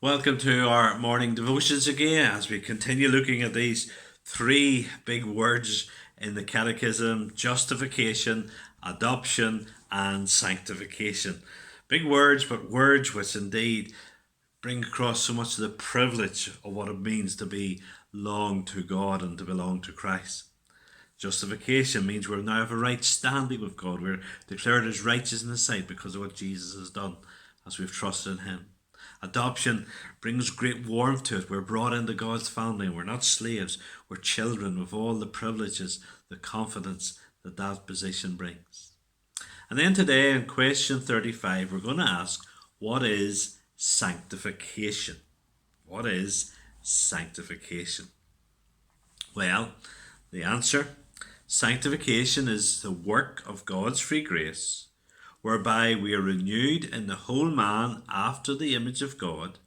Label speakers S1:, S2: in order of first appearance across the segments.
S1: Welcome to our morning devotions again as we continue looking at these three big words in the Catechism: justification, adoption, and sanctification. Big words, but words which indeed bring across so much of the privilege of what it means to belong to God and to belong to Christ. Justification means we now have a right standing with God. We're declared as righteous in His sight because of what Jesus has done as we've trusted in Him. Adoption brings great warmth to it. We're brought into God's family. We're not slaves. We're children with all the privileges, the confidence that that position brings. And then today in question 35, we're going to ask, what is sanctification? What is sanctification? Well, the answer: sanctification is the work of God's free grace, whereby we are renewed in the whole man after the image of God,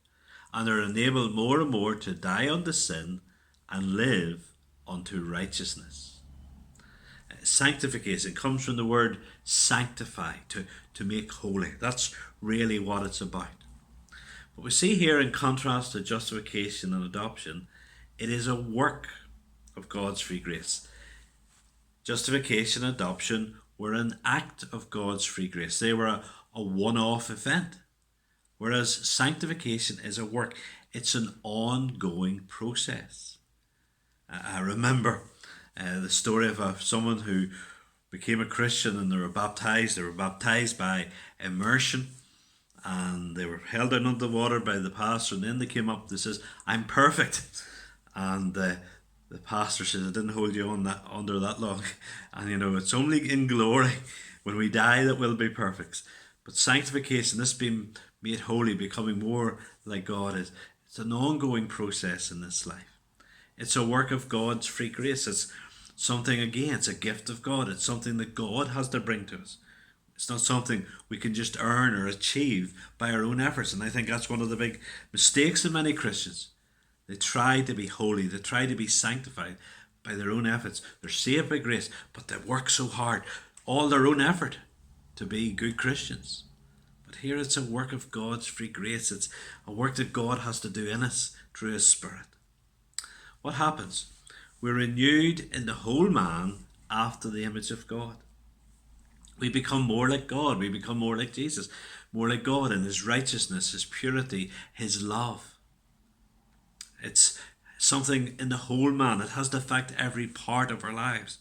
S1: and are enabled more and more to die unto sin and live unto righteousness. Sanctification comes from the word sanctify, to make holy. That's really what it's about. But we see here, in contrast to justification and adoption, it is a work of God's free grace. Justification and adoption were an act of God's free grace. They were a one-off event. Whereas sanctification is a work. It's an ongoing process. I remember the story of someone who became a Christian and they were baptized. They were baptized by immersion, and they were held down under the water by the pastor, and then they came up. They says, "I'm perfect," and the pastor says, "I didn't hold you on that under that long," and it's only in glory when we die that we'll be perfect. But sanctification, this being made holy, becoming more like God, it's an ongoing process in this life. It's a work of God's free grace. It's something, again, it's a gift of God. It's something that God has to bring to us. It's not something we can just earn or achieve by our own efforts. And I think that's one of the big mistakes of many Christians. They try to be holy, they try to be sanctified by their own efforts. They're saved by grace, but they work so hard, all their own effort, to be good Christians. But here it's a work of God's free grace. It's a work that God has to do in us through His Spirit. What happens? We're renewed in the whole man after the image of God. We become more like God. We become more like Jesus. More like God in His righteousness, His purity, His love. It's something in the whole man. It has to affect every part of our lives.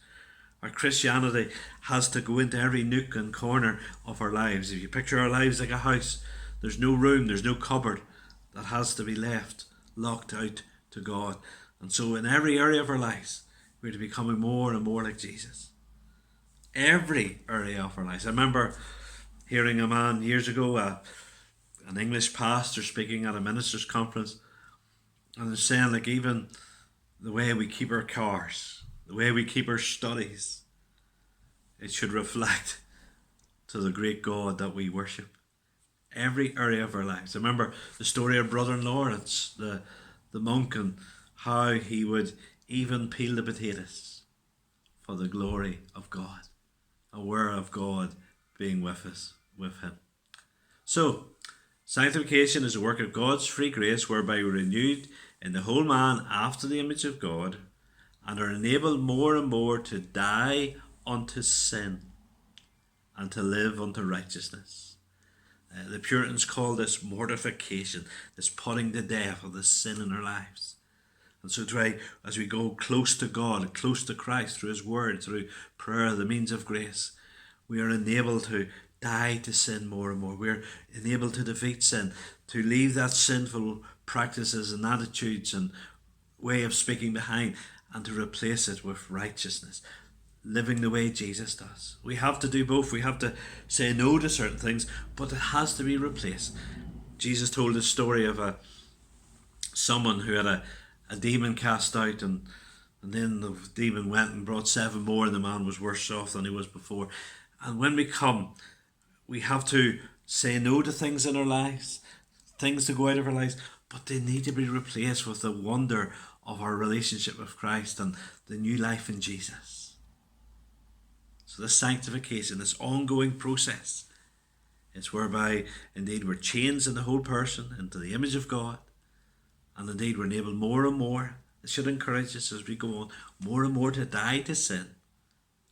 S1: Our Christianity has to go into every nook and corner of our lives. If you picture our lives like a house, there's no room, there's no cupboard that has to be left locked out to God. And so in every area of our lives, we're to be becoming more and more like Jesus. Every area of our lives. I remember hearing a man years ago, an English pastor speaking at a ministers' conference, and they're saying, like, even the way we keep our cars, the way we keep our studies, it should reflect to the great God that we worship. Every area of our lives. I remember the story of Brother Lawrence, the monk, and how he would even peel the potatoes for the glory of God, aware of God being with us, with him. So, sanctification is a work of God's free grace, whereby we're renewed in the whole man after the image of God, and are enabled more and more to die unto sin and to live unto righteousness. The Puritans call this mortification, this putting to death of the sin in our lives. And so as we go close to God, close to Christ through His Word, through prayer, the means of grace, we are enabled to die to sin more and more. We're enabled to defeat sin, to leave that sinful practices and attitudes and way of speaking behind, and to replace it with righteousness, living the way Jesus does. We have to do both. We have to say no to certain things, but it has to be replaced. Jesus told a story of someone who had a demon cast out, and then the demon went and brought 7 more, and the man was worse off than he was before. And when we come, we have to say no to things in our lives, things to go out of our lives, but they need to be replaced with the wonder of our relationship with Christ and the new life in Jesus. So this sanctification, this ongoing process, It's whereby indeed we're changed in the whole person into the image of God, and indeed we're enabled more and more. It should encourage us as we go on more and more to die to sin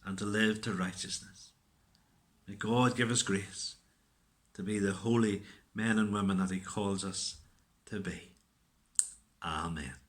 S1: and to live to righteousness. May God give us grace to be the holy men and women that He calls us to be. Amen.